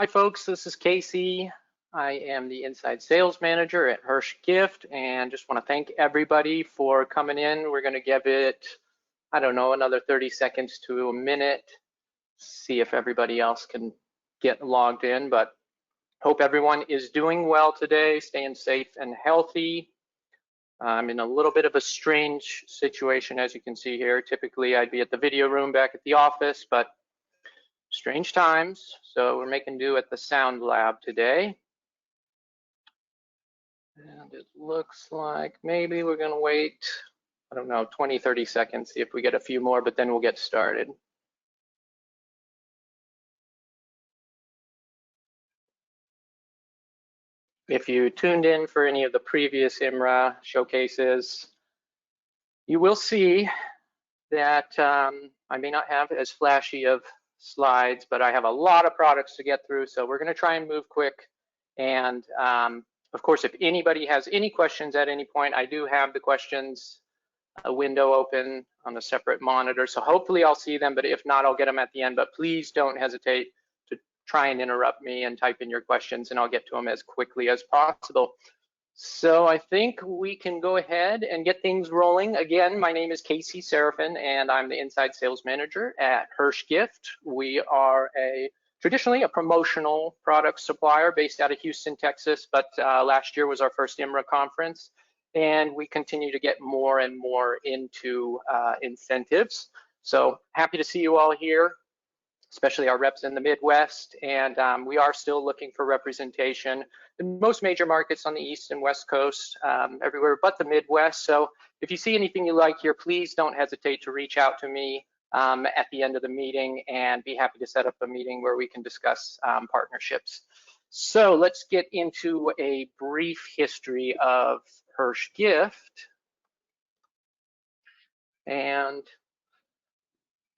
Hi folks, this is Casey. I am the Inside Sales Manager at Hirsch Gift and just want to thank everybody for coming in. We're going to give it, I don't know, another 30 seconds to a minute, see if everybody else can get logged in, but hope everyone is doing well today, staying safe and healthy. I'm in a little bit of a strange situation, as you can see here. Typically, I'd be at the video room back at the office, but strange times, so we're making do at the sound lab today. And it looks like maybe we're going to wait, I don't know, 20, 30 seconds, see if we get a few more, but then we'll get started. If you tuned in for any of the previous IMRA showcases, you will see that I may not have as flashy of slides, but I have a lot of products to get through, so we're going to try and move quick. And of course, if anybody has any questions at any point, I do have the questions a window open on a separate monitor, so hopefully I'll see them, but if not, I'll get them at the end. But please don't hesitate to try and interrupt me and type in your questions, and I'll get to them as quickly as possible. So I think we can go ahead and get things rolling. Again, my name is Casey Seraphin, and I'm the Inside Sales Manager at Hirsch Gift. We are traditionally a promotional product supplier based out of Houston, Texas, but last year was our first IMRA conference, and we continue to get more and more into incentives. So happy to see you all here, especially our reps in the Midwest, and we are still looking for representation in most major markets on the East and West Coast, everywhere but the Midwest. So if you see anything you like here, please don't hesitate to reach out to me at the end of the meeting, and be happy to set up a meeting where we can discuss partnerships. So let's get into a brief history of Hirsch Gift. And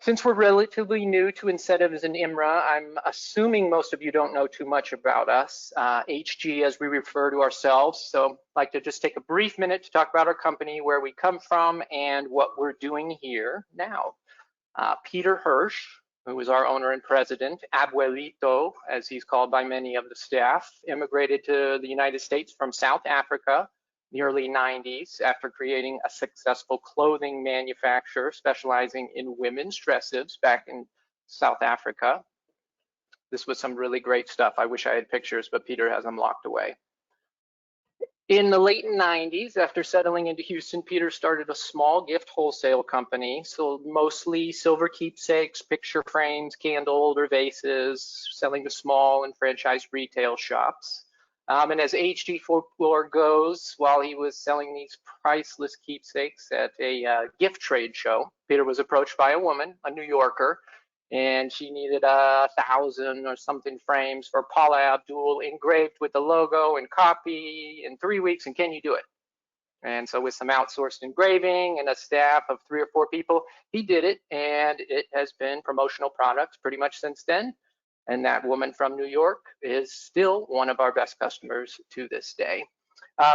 since we're relatively new to incentives in IMRA, I'm assuming most of you don't know too much about us, HG as we refer to ourselves. So I'd like to just take a brief minute to talk about our company, where we come from, and what we're doing here now. Peter Hirsch, who is our owner and president, Abuelito, as he's called by many of the staff, immigrated to the United States from South Africa in the early 90s after creating a successful clothing manufacturer specializing in women's dresses back in South Africa. This was some really great stuff. I wish I had pictures, but Peter has them locked away. In the late 90s, after settling into Houston, Peter started a small gift wholesale company, sold mostly silver keepsakes, picture frames, candle holder vases, selling to small and franchise retail shops. And as HG folklore goes, while he was selling these priceless keepsakes at a gift trade show, Peter was approached by a woman, a New Yorker, and she needed 1,000 or something frames for Paula Abdul engraved with the logo and copy in 3 weeks, and can you do it? And so with some outsourced engraving and a staff of 3 or 4 people, he did it, and it has been promotional products pretty much since then. And that woman from New York is still one of our best customers to this day.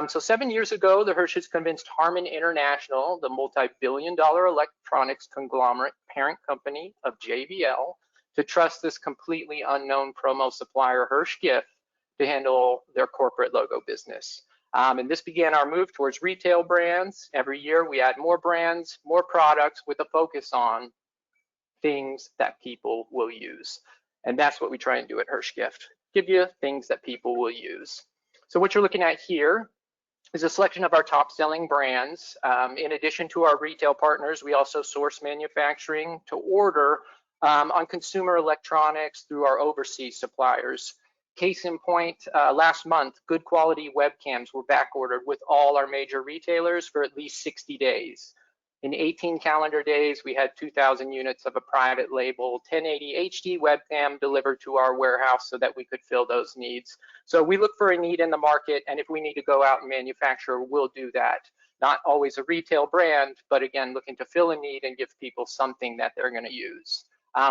So 7 years ago, the Hirsches convinced Harman International, the multi-billion-dollar electronics conglomerate parent company of JBL, to trust this completely unknown promo supplier, Hirsch Gift, to handle their corporate logo business. And this began our move towards retail brands. Every year, we add more brands, more products, with a focus on things that people will use. And that's what we try and do at Hirsch Gift, give you things that people will use. So what you're looking at here is a selection of our top selling brands. In addition to our retail partners, we also source manufacturing to order on consumer electronics through our overseas suppliers. Case in point, last month, good quality webcams were back ordered with all our major retailers for at least 60 days. In 18 calendar days, we had 2,000 units of a private label 1080 HD webcam delivered to our warehouse so that we could fill those needs. So we look for a need in the market, and if we need to go out and manufacture, we'll do that. Not always a retail brand, but again, looking to fill a need and give people something that they're going to use.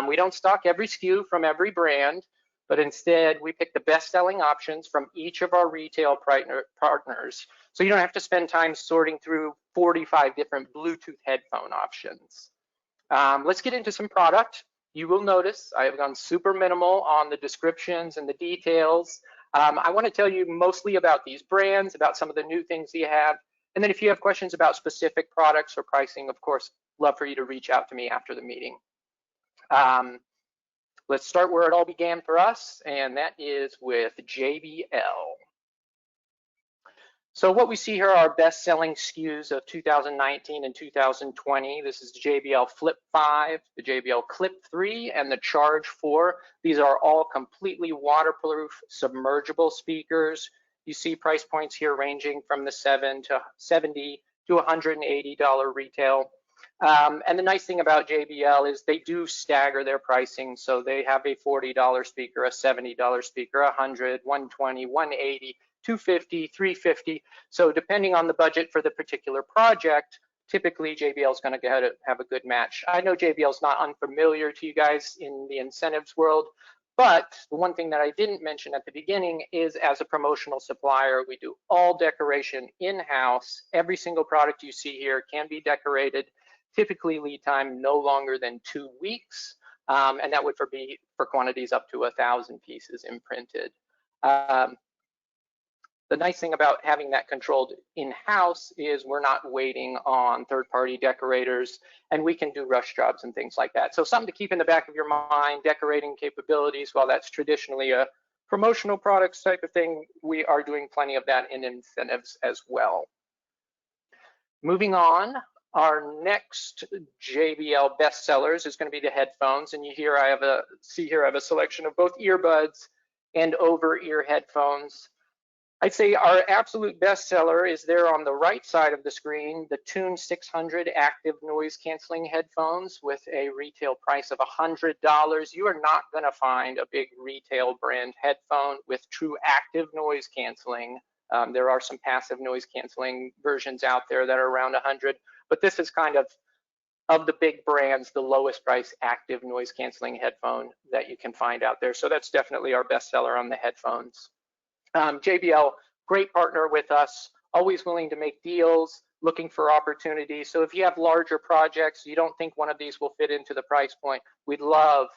We don't stock every SKU from every brand, but instead we pick the best-selling options from each of our retail partners, so you don't have to spend time sorting through 45 different Bluetooth headphone options. Let's get into some product. You will notice I have gone super minimal on the descriptions and the details. I want to tell you mostly about these brands, about some of the new things you have. And then if you have questions about specific products or pricing, of course, love for you to reach out to me after the meeting. Let's start where it all began for us, and that is with JBL. So what we see here are our best-selling SKUs of 2019 and 2020. This is the JBL Flip 5, the JBL Clip 3, and the Charge 4. These are all completely waterproof, submergible speakers. You see price points here ranging from the $70 to $180 retail. And the nice thing about JBL is they do stagger their pricing. So they have a $40 speaker, a $70 speaker, $100, $120, $180, $250, $350. So depending on the budget for the particular project, typically JBL is going to have a good match. I know JBL is not unfamiliar to you guys in the incentives world, but the one thing that I didn't mention at the beginning is as a promotional supplier, we do all decoration in-house. Every single product you see here can be decorated. Typically lead time no longer than 2 weeks, and that would be for quantities up to 1,000 pieces imprinted. The nice thing about having that controlled in-house is we're not waiting on third-party decorators, and we can do rush jobs and things like that. So something to keep in the back of your mind, decorating capabilities, while that's traditionally a promotional products type of thing, we are doing plenty of that in incentives as well. Moving on, our next JBL bestsellers is going to be the headphones, and you I have a selection of both earbuds and over-ear headphones. I'd say our absolute bestseller is there on the right side of the screen, the Tune 600 active noise canceling headphones with a retail price of $100. You are not going to find a big retail brand headphone with true active noise canceling. There are some passive noise canceling versions out there that are around 100, but this is kind of the big brands, the lowest price active noise canceling headphone that you can find out there. So that's definitely our bestseller on the headphones. JBL, great partner with us, always willing to make deals, looking for opportunities. So if you have larger projects, you don't think one of these will fit into the price point, we'd love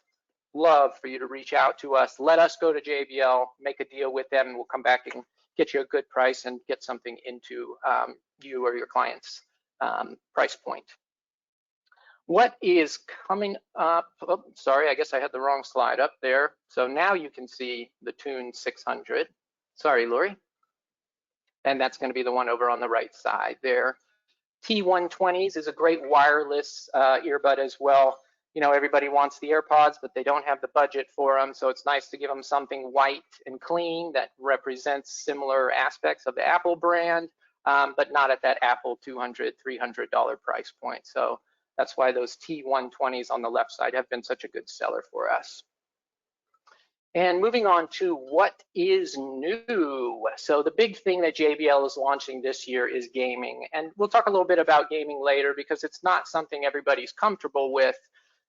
for you to reach out to us. Let us go to JBL, make a deal with them, and we'll come back and get you a good price and get something into you or your client's price point. What is coming up? Oh, sorry, I guess I had the wrong slide up there. So now you can see the Tune 600. Sorry, Lori. And that's going to be the one over on the right side there. T120s is a great wireless earbud as well. You know, everybody wants the AirPods, but they don't have the budget for them. So it's nice to give them something white and clean that represents similar aspects of the Apple brand, but not at that Apple $200, $300 price point. So that's why those T120s on the left side have been such a good seller for us. And moving on to what is new. So the big thing that JBL is launching this year is gaming. And we'll talk a little bit about gaming later because it's not something everybody's comfortable with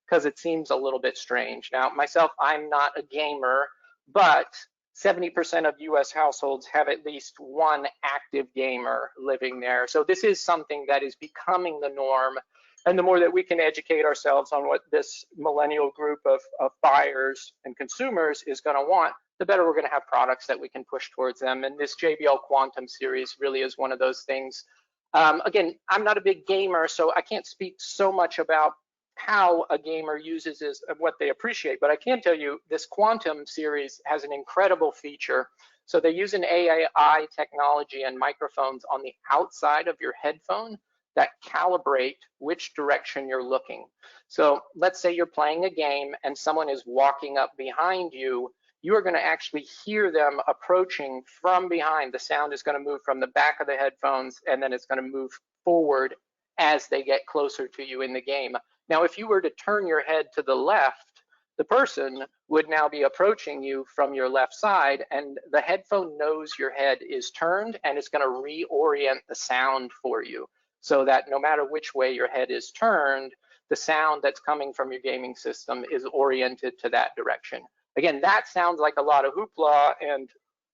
because it seems a little bit strange. Now, myself, I'm not a gamer, but 70% of US households have at least one active gamer living there. So this is something that is becoming the norm. And the more that we can educate ourselves on what this millennial group of buyers and consumers is going to want, the better we're going to have products that we can push towards them. And this JBL Quantum series really is one of those things. Again, I'm not a big gamer, so I can't speak so much about how a gamer uses what they appreciate, but I can tell you this Quantum series has an incredible feature. So they use an AI technology and microphones on the outside of your headphone that calibrate which direction you're looking. So let's say you're playing a game and someone is walking up behind you, you are going to actually hear them approaching from behind. The sound is going to move from the back of the headphones and then it's going to move forward as they get closer to you in the game. Now, if you were to turn your head to the left, the person would now be approaching you from your left side, and the headphone knows your head is turned and it's going to reorient the sound for you so that no matter which way your head is turned, the sound that's coming from your gaming system is oriented to that direction. Again, that sounds like a lot of hoopla and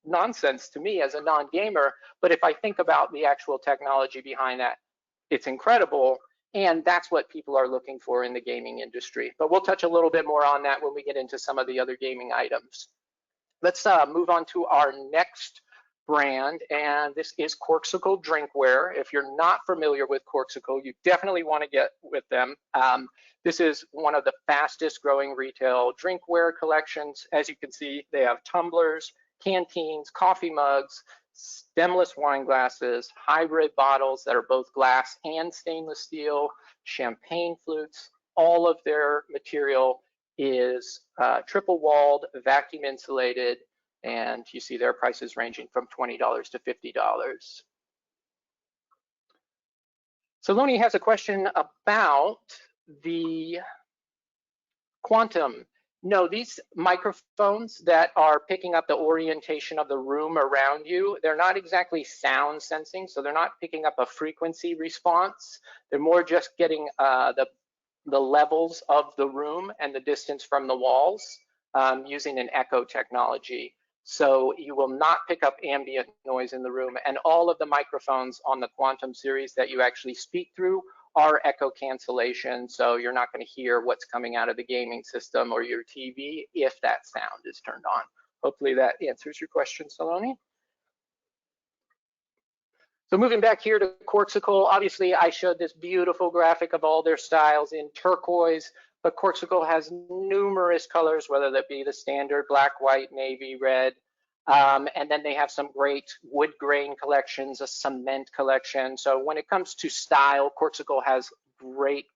nonsense to me as a non-gamer, but if I think about the actual technology behind that, it's incredible. And that's what people are looking for in the gaming industry. But we'll touch a little bit more on that when we get into some of the other gaming items. Let's move on to our next brand, and this is Corksicle Drinkware. If you're not familiar with Corksicle, you definitely want to get with them. This is one of the fastest growing retail drinkware collections. As you can see, they have tumblers, canteens, coffee mugs, stemless wine glasses, hybrid bottles that are both glass and stainless steel, champagne flutes. All of their material is triple walled, vacuum insulated, and you see their prices ranging from $20 to $50. Saloni has a question about the Quantum. No, these microphones that are picking up the orientation of the room around you, they're not exactly sound sensing, so they're not picking up a frequency response. They're more just getting the levels of the room and the distance from the walls using an echo technology. So you will not pick up ambient noise in the room, and all of the microphones on the Quantum series that you actually speak through are echo cancellation, so you're not going to hear what's coming out of the gaming system or your TV if that sound is turned on. Hopefully that answers your question, Saloni. So moving back here to Corksicle, obviously I showed this beautiful graphic of all their styles in turquoise, but Corksicle has numerous colors, whether that be the standard black, white, navy, red, and then they have some great wood grain collections, a cement collection. So when it comes to style, Corksicle has great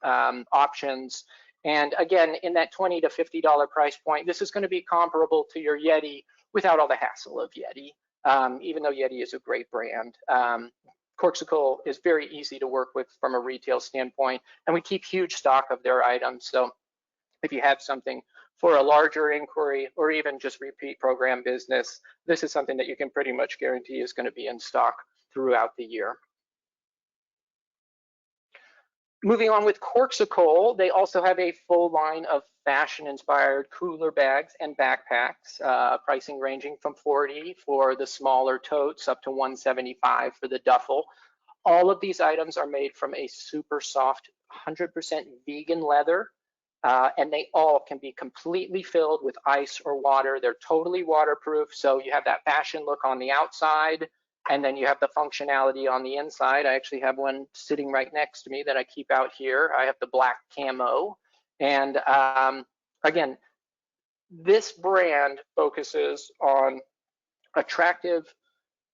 options. And again, in that $20 to $50 price point, this is going to be comparable to your Yeti without all the hassle of Yeti. Even though Yeti is a great brand. Corksicle is very easy to work with from a retail standpoint, and we keep huge stock of their items. So if you have something for a larger inquiry or even just repeat program business, this is something that you can pretty much guarantee is going to be in stock throughout the year. Moving on with Corksicle, they also have a full line of fashion-inspired cooler bags and backpacks, pricing ranging from $40 for the smaller totes up to $175 for the duffel. All of these items are made from a super soft, 100% vegan leather, and they all can be completely filled with ice or water. They're totally waterproof, so you have that fashion look on the outside, and then you have the functionality on the inside. I actually have one sitting right next to me that I keep out here. I have the black camo. And again, this brand focuses on attractive,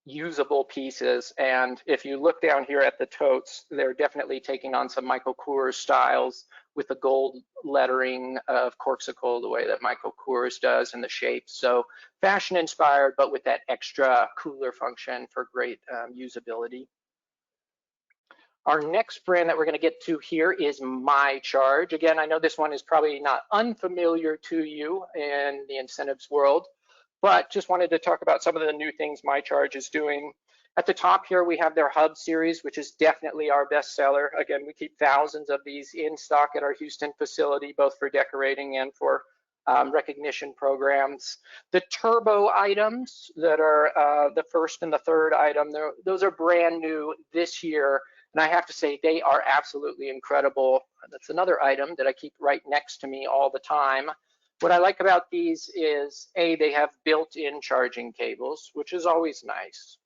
usable pieces. And if you look down here at the totes, they're definitely taking on some Michael Kors styles with the gold lettering of Corksicle, the way that Michael Kors does, and the shape. So fashion inspired, but with that extra cooler function for great usability. Our next brand that we're going to get to here is MyCharge. Again, I know this one is probably not unfamiliar to you in the incentives world, but just wanted to talk about some of the new things MyCharge is doing. At the top here, we have their Hub series, which is definitely our best seller. Again, we keep thousands of these in stock at our Houston facility, both for decorating and for recognition programs. The turbo items that are the first and the third item, those are brand new this year. And I have to say, they are absolutely incredible. That's another item that I keep right next to me all the time. What I like about these is, A, they have built-in charging cables, which is always nice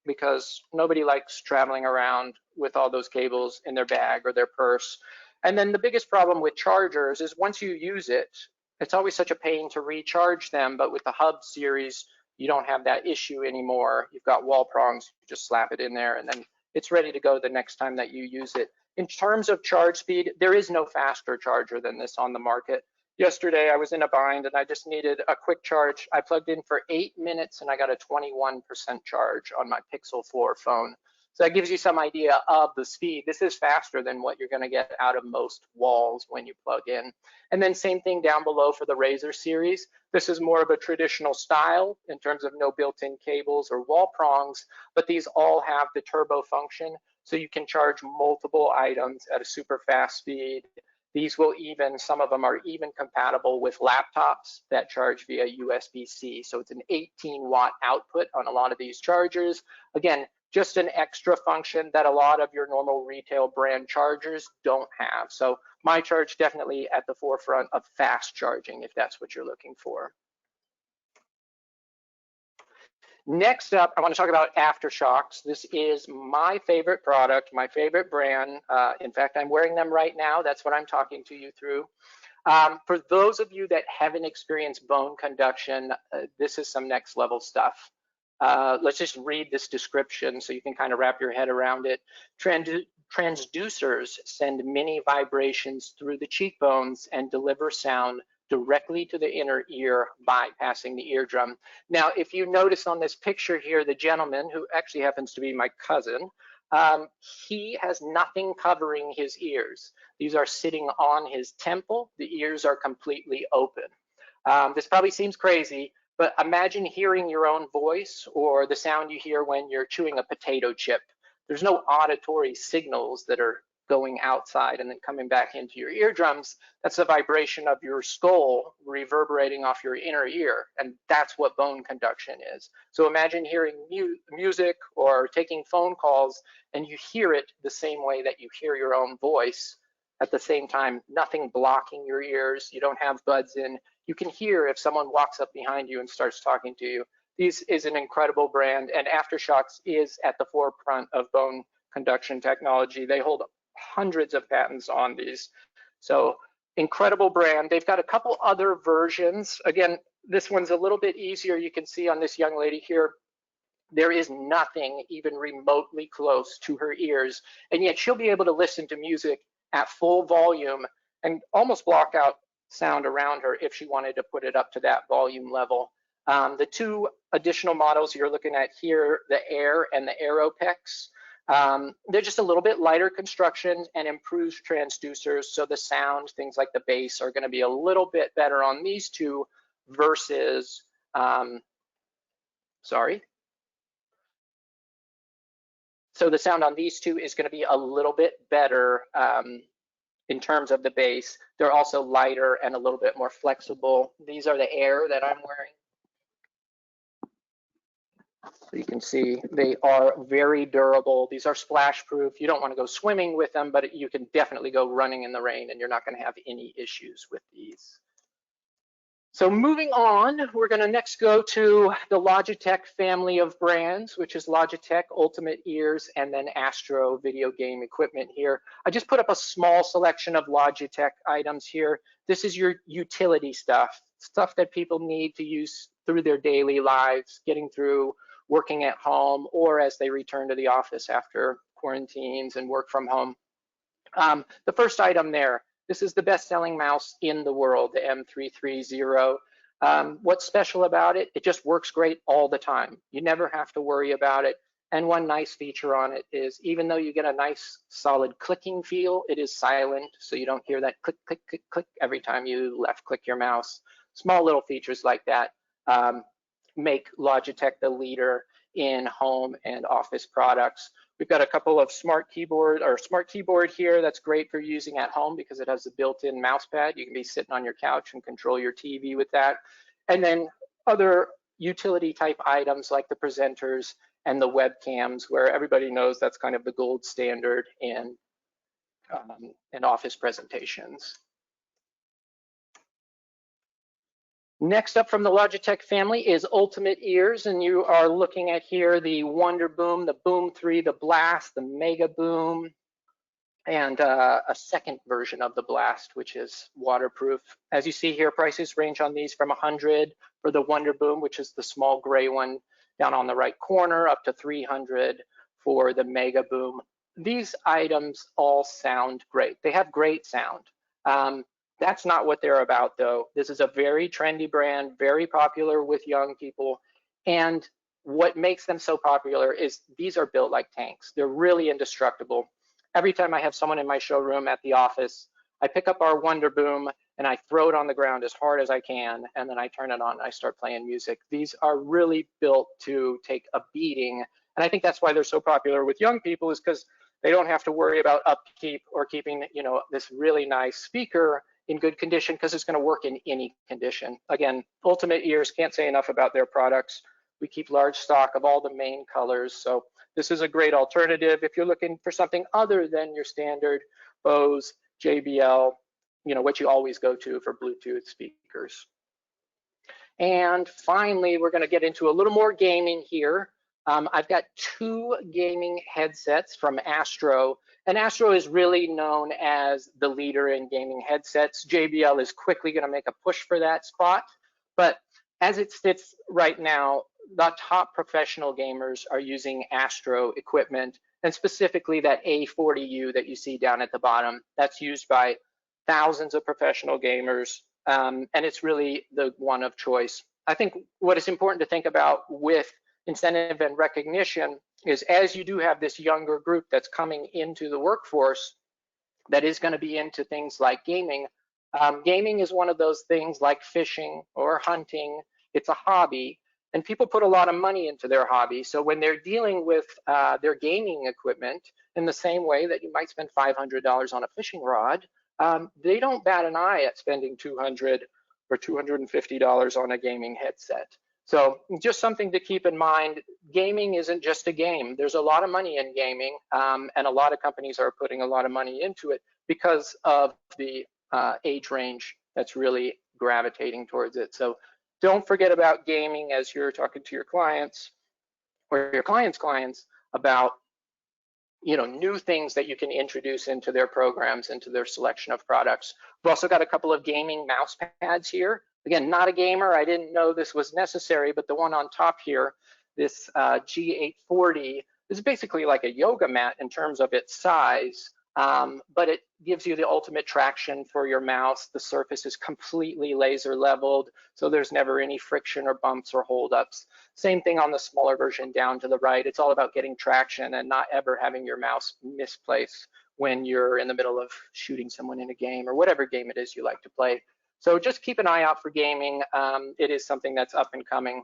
because nobody likes traveling around with all those cables in their bag or their purse. And then the biggest problem with chargers is once you use it, it's always such a pain to recharge them. But with the Hub series, you don't have that issue anymore. You've got wall prongs, you just slap it in there and then it's ready to go the next time that you use it. In terms of charge speed, there is no faster charger than this on the market. Yesterday, I was in a bind and I just needed a quick charge. I plugged in for 8 minutes and I got a 21% charge on my Pixel 4 phone. So that gives you some idea of the speed. This is faster than what you're gonna get out of most walls when you plug in. And then same thing down below for the Razor series. This is more of a traditional style in terms of no built-in cables or wall prongs, but these all have the turbo function. So you can charge multiple items at a super fast speed. These will even, some of them are even compatible with laptops that charge via USB-C. So it's an 18-watt output on a lot of these chargers. Again, just an extra function that a lot of your normal retail brand chargers don't have. So my charge definitely at the forefront of fast charging, if that's what you're looking for. Next up, I want to talk about aftershocks. This is my favorite product, my favorite brand. In fact, I'm wearing them right now. That's what I'm talking to you through. For those of you that haven't experienced bone conduction, this is some next level stuff. Let's just read this description so you can kind of wrap your head around it. Transducers send mini vibrations through the cheekbones and deliver sound directly to the inner ear, bypassing the eardrum. Now, if you notice on this picture here, the gentleman, who actually happens to be my cousin, he has nothing covering his ears. These are sitting on his temple. The ears are completely open. This probably seems crazy, but imagine hearing your own voice or the sound you hear when you're chewing a potato chip. There's no auditory signals that are going outside and then coming back into your eardrums. That's the vibration of your skull reverberating off your inner ear, and that's what bone conduction is. So imagine hearing music or taking phone calls, and you hear it the same way that you hear your own voice. At the same time, nothing blocking your ears. You don't have buds in. You can hear if someone walks up behind you and starts talking to you. This is an incredible brand, and Aftershocks is at the forefront of bone conduction technology. They hold hundreds of patents on these. So incredible brand. They've got a couple other versions. Again, this one's a little bit easier. You can see on this young lady here, there is nothing even remotely close to her ears, and yet she'll be able to listen to music at full volume and almost block out sound around her if she wanted to put it up to that volume level. The two additional models you're looking at here, the Air and the Aeropex, they're just a little bit lighter construction and improved transducers, so the sound, things like the bass, are going to be a little bit better on these two versus, so the sound on these two is going to be a little bit better in terms of the bass. They're also lighter and a little bit more flexible. These are the Air that I'm wearing. So you can see they are very durable. These are splash proof. You don't want to go swimming with them, but you can definitely go running in the rain and you're not going to have any issues with these. So moving on, we're going to next go to the Logitech family of brands, which is Logitech Ultimate Ears and then Astro video game equipment here. I just put up a small selection of Logitech items here. This is your utility stuff that people need to use through their daily lives, getting through working at home or as they return to the office after quarantines and work from home. The first item there, this is the best-selling mouse in the world, the M330. What's special about it? It just works great all the time. You never have to worry about it. And one nice feature on it is even though you get a nice solid clicking feel, it is silent, so you don't hear that click, click, click, click every time you left click your mouse. Small little features like that make Logitech the leader in home and office products. We've got a couple of smart keyboard here that's great for using at home because it has a built-in mouse pad. You can be sitting on your couch and control your TV with that. And then other utility type items like the presenters and the webcams, where everybody knows that's kind of the gold standard in office presentations. Next up from the Logitech family is Ultimate Ears, and you are looking at here the Wonder Boom, the Boom 3, the Blast, the Mega Boom, and a second version of the Blast, which is waterproof. As you see here, prices range on these from $100 for the Wonder Boom, which is the small gray one down on the right corner, up to $300 for the Mega Boom. These items all sound great. They have great sound. That's not what they're about, though. This is a very trendy brand, very popular with young people. And what makes them so popular is these are built like tanks. They're really indestructible. Every time I have someone in my showroom at the office, I pick up our Wonder Boom and I throw it on the ground as hard as I can, and then I turn it on and I start playing music. These are really built to take a beating. And I think that's why they're so popular with young people, is because they don't have to worry about upkeep or keeping, this really nice speaker in good condition, because it's going to work in any condition. Again, Ultimate Ears, can't say enough about their products. We keep large stock of all the main colors, so this is a great alternative if you're looking for something other than your standard Bose, JBL, what you always go to for Bluetooth speakers. And finally, we're going to get into a little more gaming here. I've got two gaming headsets from Astro, and Astro is really known as the leader in gaming headsets. JBL is quickly going to make a push for that spot, but as it sits right now, the top professional gamers are using Astro equipment, and specifically that A40U that you see down at the bottom. That's used by thousands of professional gamers, and it's really the one of choice. I think what is important to think about with incentive and recognition is, as you do have this younger group that's coming into the workforce that is going to be into things like gaming. Gaming is one of those things like fishing or hunting. It's a hobby, and people put a lot of money into their hobby. So when they're dealing with their gaming equipment, in the same way that you might spend $500 on a fishing rod, they don't bat an eye at spending $200 or $250 on a gaming headset. So just something to keep in mind. Gaming isn't just a game. There's a lot of money in gaming, and a lot of companies are putting a lot of money into it because of the age range that's really gravitating towards it. So don't forget about gaming as you're talking to your clients or your clients' clients about new things that you can introduce into their programs, into their selection of products. We've also got a couple of gaming mouse pads here. Again, not a gamer. I didn't know this was necessary, but the one on top here, this G840, is basically like a yoga mat in terms of its size, but it gives you the ultimate traction for your mouse. The surface is completely laser leveled, so there's never any friction or bumps or holdups. Same thing on the smaller version down to the right. It's all about getting traction and not ever having your mouse misplace when you're in the middle of shooting someone in a game or whatever game it is you like to play. So just keep an eye out for gaming. It is something that's up and coming. I'm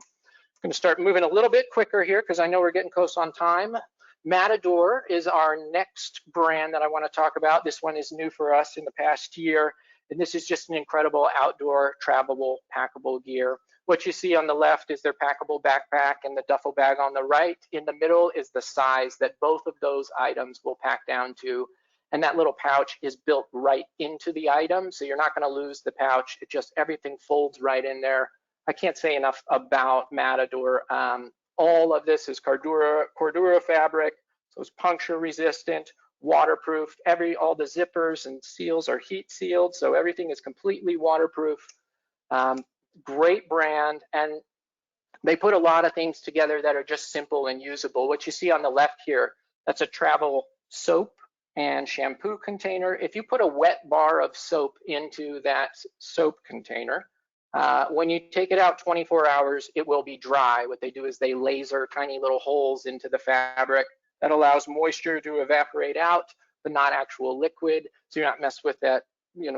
going to start moving a little bit quicker here because I know we're getting close on time. Matador is our next brand that I want to talk about. This one is new for us in the past year, and this is just an incredible outdoor travelable packable gear. What you see on the left is their packable backpack and the duffel bag on the right. In the middle is the size that both of those items will pack down to. And that little pouch is built right into the item, so you're not going to lose the pouch. It just, everything folds right in there. I can't say enough about Matador. All of this is Cordura fabric, so it's puncture resistant, waterproof. All the zippers and seals are heat sealed, so everything is completely waterproof. Great brand, and they put a lot of things together that are just simple and usable. What you see on the left here, that's a travel soap and shampoo container. If you put a wet bar of soap into that soap container, when you take it out 24 hours, it will be dry. What they do is they laser tiny little holes into the fabric that allows moisture to evaporate out, but not actual liquid. So you're not messed with that,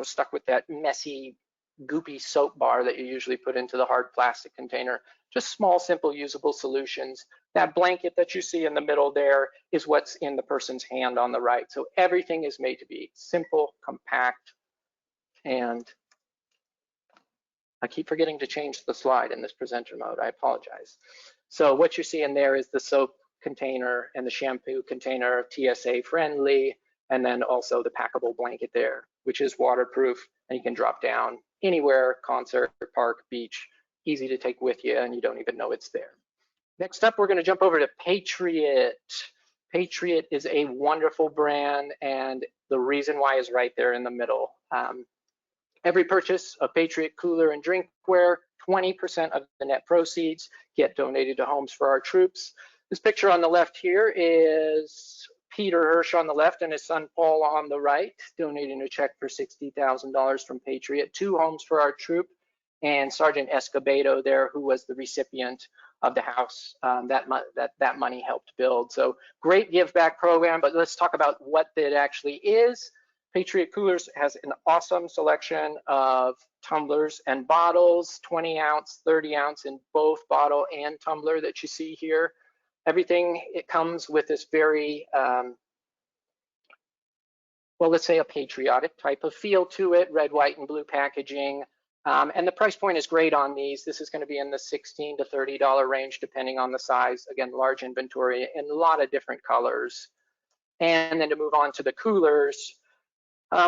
stuck with that messy, goopy soap bar that you usually put into the hard plastic container. Just small, simple, usable solutions. That blanket that you see in the middle there is what's in the person's hand on the right. So everything is made to be simple, compact, and I keep forgetting to change the slide in this presenter mode. I apologize. So what you're seeing there is the soap container and the shampoo container, TSA friendly, and then also the packable blanket there, which is waterproof, and you can drop down anywhere, concert, park, beach, easy to take with you, and you don't even know it's there. Next up, we're going to jump over to Patriot. Patriot is a wonderful brand, and the reason why is right there in the middle. Every purchase of Patriot cooler and drinkware, 20% of the net proceeds get donated to Homes for Our Troops. This picture on the left here is Peter Hirsch on the left and his son Paul on the right, donating a check for $60,000 from Patriot to Homes for Our Troop, and Sergeant Escobedo there, who was the recipient of the house that money helped build. So great give back program, but let's talk about what it actually is. Patriot Coolers has an awesome selection of tumblers and bottles, 20 ounce, 30 ounce in both bottle and tumbler that you see here. Everything, it comes with this very, well, let's say a patriotic type of feel to it, red, white, and blue packaging. And the price point is great on these. This is going to be in the $16 to $30 range, depending on the size. Again, large inventory in a lot of different colors. And then to move on to the coolers,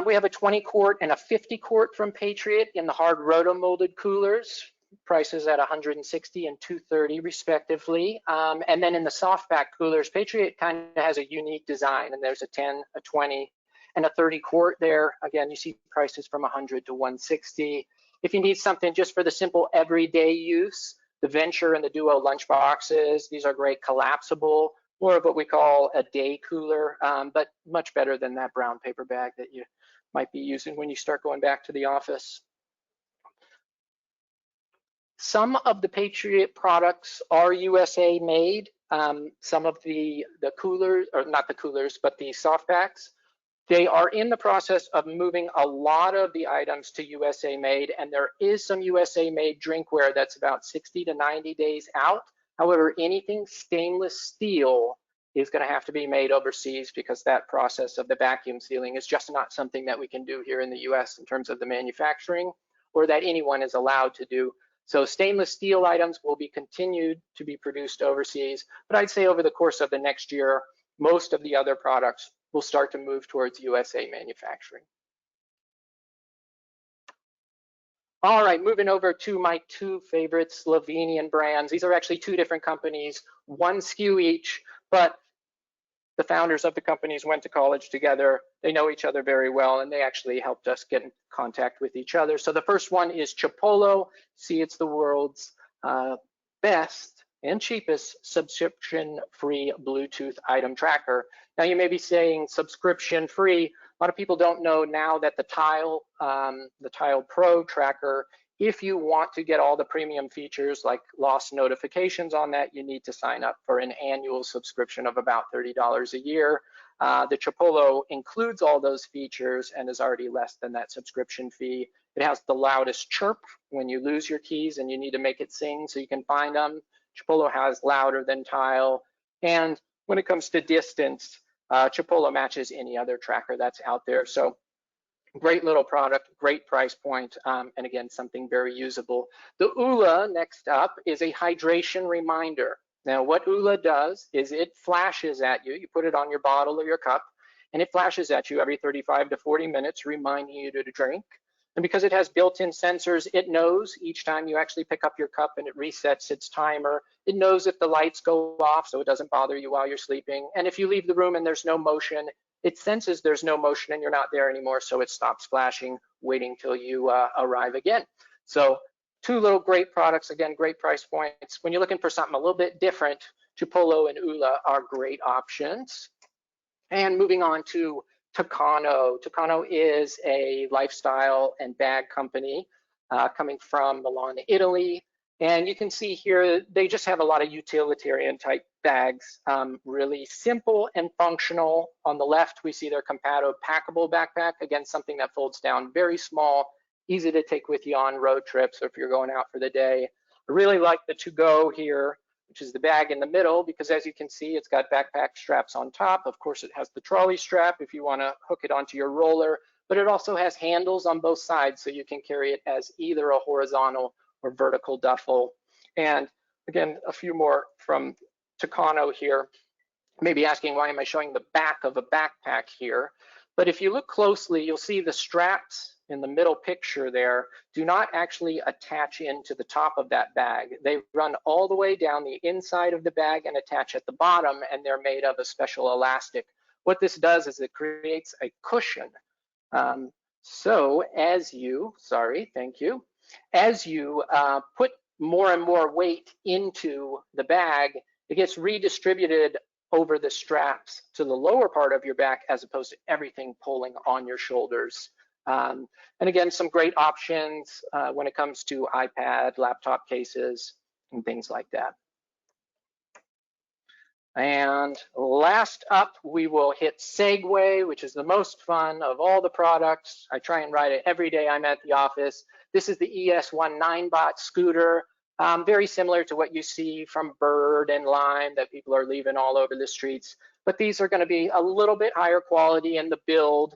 we have a 20 quart and a 50 quart from Patriot in the hard roto-molded coolers. Prices at $160 and $230 respectively. And then in the softback coolers, Patriot kind of has a unique design, and there's a 10, a 20, and a 30 quart there. Again, you see prices from $100 to $160. If you need something just for the simple everyday use, the Venture and the Duo lunch boxes, these are great collapsible, more of what we call a day cooler, but much better than that brown paper bag that you might be using when you start going back to the office. Some of the Patriot products are USA made. Some of the coolers, or not the coolers, but the softbacks, they are in the process of moving a lot of the items to USA made, and there is some USA made drinkware that's about 60 to 90 days out. However, anything stainless steel is going to have to be made overseas, because that process of the vacuum sealing is just not something that we can do here in the US in terms of the manufacturing, or that anyone is allowed to do. So stainless steel items will be continued to be produced overseas, but I'd say over the course of the next year, most of the other products will start to move towards USA manufacturing. All right, moving over to my two favorite Slovenian brands. These are actually two different companies, one SKU each, but the founders of the companies went to college together. They know each other very well, and they actually helped us get in contact with each other. So the first one is Chipolo. See, it's the world's best and cheapest subscription-free Bluetooth item tracker. Now, you may be saying subscription-free. A lot of people don't know now that the Tile Pro tracker, if you want to get all the premium features like lost notifications on that, you need to sign up for an annual subscription of about $30 a year. The Chipolo includes all those features and is already less than that subscription fee. It has the loudest chirp when you lose your keys and you need to make it sing so you can find them. Chipolo has louder than Tile. And when it comes to distance, Chipolo matches any other tracker that's out there. So great little product, great price point, and again, something very usable. The Ula, next up, is a hydration reminder. Now, what Ula does is it flashes at you. You put it on your bottle or your cup, and it flashes at you every 35 to 40 minutes, reminding you to drink. And because it has built-in sensors, it knows each time you actually pick up your cup and it resets its timer. It knows if the lights go off so it doesn't bother you while you're sleeping. And if you leave the room and there's no motion, it senses there's no motion and you're not there anymore, so it stops flashing, waiting till you arrive again. So two little great products, again, great price points. When you're looking for something a little bit different, Chipolo and Ula are great options. And moving on to Tucano. Tucano is a lifestyle and bag company coming from Milan, Italy. And you can see here, they just have a lot of utilitarian type bags, really simple and functional. On the left, we see their Compato packable backpack. Again, something that folds down, very small, easy to take with you on road trips or if you're going out for the day. I really like the To Go here, which is the bag in the middle, because as you can see, it's got backpack straps on top. Of course, it has the trolley strap if you want to hook it onto your roller, but it also has handles on both sides, so you can carry it as either a horizontal or vertical duffel. And again, a few more from Tucano here. Maybe asking, why am I showing the back of a backpack here? But if you look closely, you'll see the straps in the middle picture there do not actually attach into the top of that bag. They run all the way down the inside of the bag and attach at the bottom, and they're made of a special elastic. What this does is it creates a cushion. So as you put more and more weight into the bag, it gets redistributed over the straps to the lower part of your back, as opposed to everything pulling on your shoulders. And again, some great options when it comes to iPad, laptop cases, and things like that. And last up, we will hit Segway, which is the most fun of all the products. I try and ride it every day I'm at the office. This is the ES1 9-bot scooter, very similar to what you see from Bird and Lime that people are leaving all over the streets. But these are going to be a little bit higher quality in the build.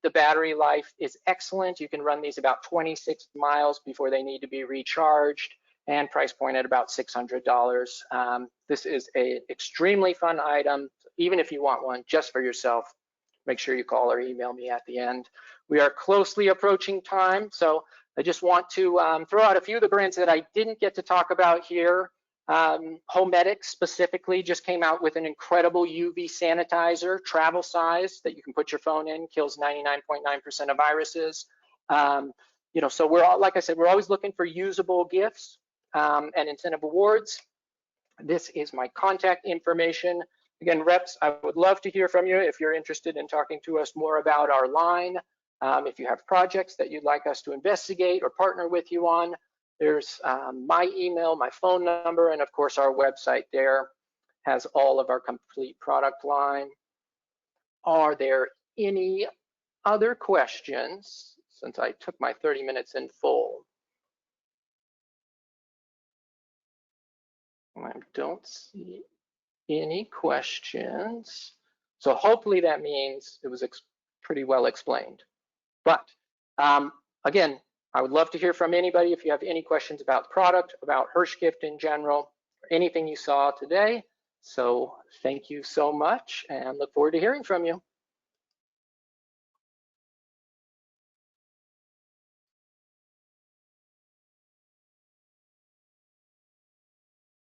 The battery life is excellent. You can run these about 26 miles before they need to be recharged, and price point at about $600. This is an extremely fun item. Even if you want one just for yourself, make sure you call or email me at the end. We are closely approaching time, so I just want to throw out a few of the brands that I didn't get to talk about here. Homedics specifically just came out with an incredible UV sanitizer, travel size, that you can put your phone in, kills 99.9% of viruses. You know, so we're all, like I said, we're always looking for usable gifts and incentive awards. This is my contact information. Again, reps, I would love to hear from you if you're interested in talking to us more about our line. If you have projects that you'd like us to investigate or partner with you on, there's my email, my phone number, and of course our website there has all of our complete product line. Are there any other questions since I took my 30 minutes in full? I don't see any questions. So hopefully that means it was pretty well explained. But again, I would love to hear from anybody if you have any questions about the product, about Hirsch Gift in general, or anything you saw today. So thank you so much and look forward to hearing from you.